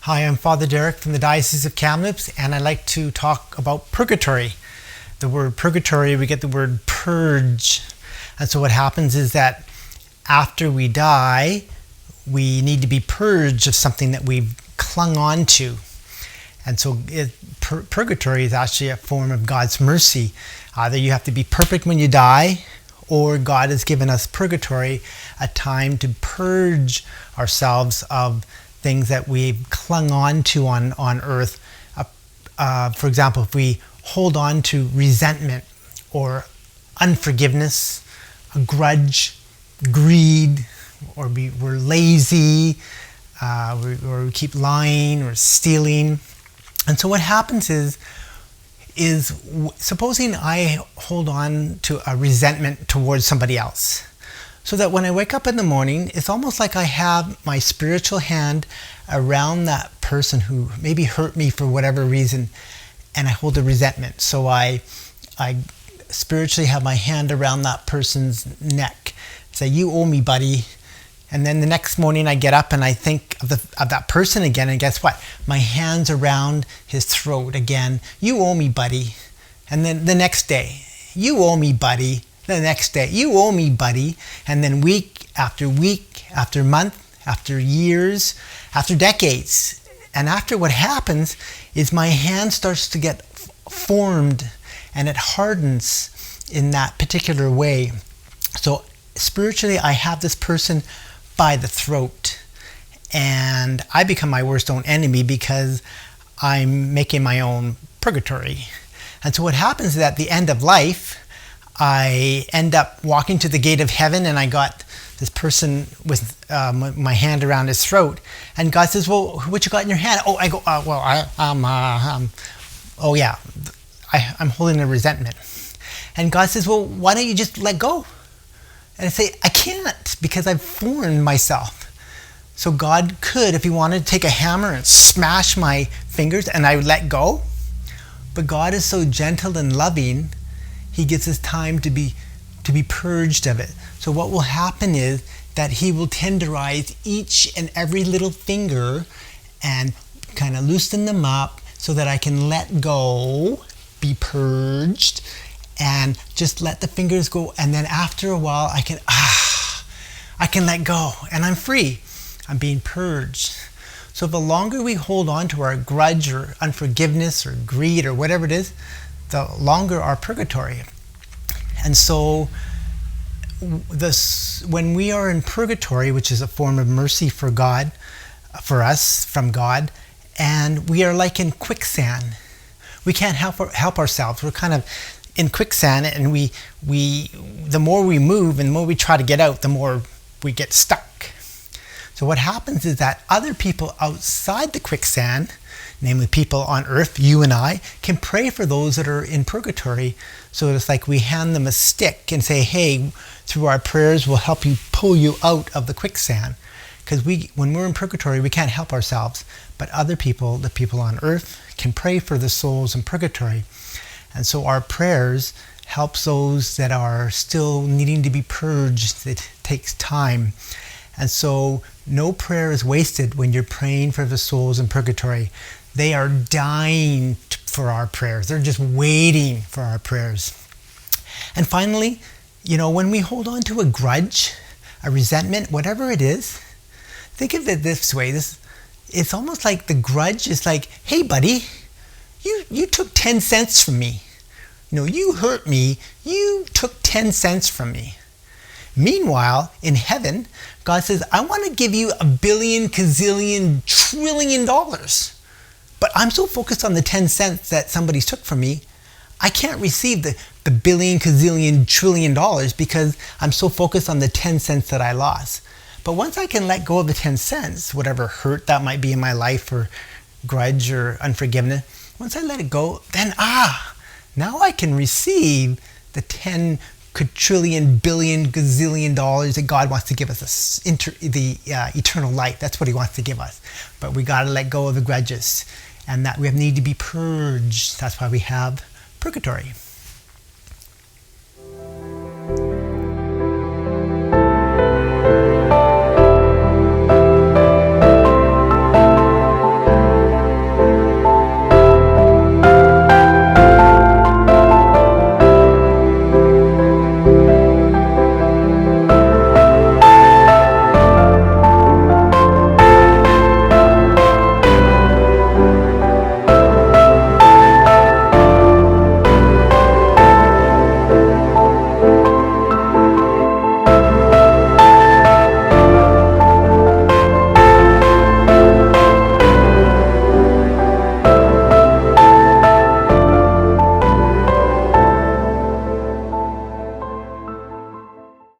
Hi, I'm Father Derek from the Diocese of Kamloops, and I'd like to talk about purgatory. The word purgatory, we get the word purge. And so what happens is that after we die, we need to be purged of something that we've clung on to. And so purgatory is actually a form of God's mercy. Either you have to be perfect when you die, or God has given us purgatory, a time to purge ourselves of things that we've clung on to on earth. For example, if we hold on to resentment or unforgiveness, a grudge, greed, or we're lazy, or we keep lying or stealing. And so what happens is supposing I hold on to a resentment towards somebody else, so that when I wake up in the morning, it's almost like I have my spiritual hand around that person who maybe hurt me for whatever reason, and I hold a resentment. So I spiritually have my hand around that person's neck, say, "You owe me, buddy." And then the next morning I get up and I think of that person again, and guess what? My hand's around his throat again. "You owe me, buddy." And then the next day, "You owe me, buddy." The next day, "You owe me, buddy." And then week, after month, after years, after decades. And after, what happens is my hand starts to get formed and it hardens in that particular way. So spiritually, I have this person by the throat, and I become my worst own enemy because I'm making my own purgatory. And so what happens is, at the end of life, I end up walking to the gate of heaven, and I got this person with my hand around his throat, and God says, "Well, what you got in your hand?" Oh, I go, I'm holding a resentment. And God says, "Well, why don't you just let go?" And I say, "I can't, because I've formed myself." So God could, if he wanted, take a hammer and smash my fingers and I would let go. But God is so gentle and loving, he gives us time to be purged of it. So what will happen is that he will tenderize each and every little finger and kind of loosen them up so that I can let go, be purged, and just let the fingers go. And then after a while, I can let go, and I'm free. I'm being purged. So the longer we hold on to our grudge or unforgiveness or greed or whatever it is, the longer our purgatory. And so when we are in purgatory, which is a form of mercy for us from God, and we are like in quicksand. We can't help ourselves. We're kind of in quicksand, and the more we move and the more we try to get out, the more we get stuck. So what happens is that other people outside the quicksand, namely people on earth, you and I, can pray for those that are in purgatory. So it's like we hand them a stick and say, "Hey, through our prayers, we'll help you, pull you out of the quicksand." Because when we're in purgatory, we can't help ourselves, but other people, the people on earth, can pray for the souls in purgatory. And so our prayers helps those that are still needing to be purged. It takes time. And so no prayer is wasted when you're praying for the souls in purgatory. They are dying for our prayers. They're just waiting for our prayers. And finally, when we hold on to a grudge, a resentment, whatever it is, think of it this way. It's almost like the grudge is like, "Hey, buddy, you took 10 cents from me. You hurt me. You took 10 cents from me." Meanwhile, in heaven, God says, "I want to give you $1 billion, gazillion, trillion dollars. But I'm so focused on the 10 cents that somebody took from me, I can't receive the billion, gazillion, trillion dollars because I'm so focused on the 10 cents that I lost." But once I can let go of the 10 cents, whatever hurt that might be in my life, or grudge or unforgiveness, once I let it go, then now I can receive the 10 quadrillion, billion, gazillion dollars that God wants to give us, the eternal life. That's what he wants to give us. But we got to let go of the grudges, and that we need to be purged. That's why we have purgatory.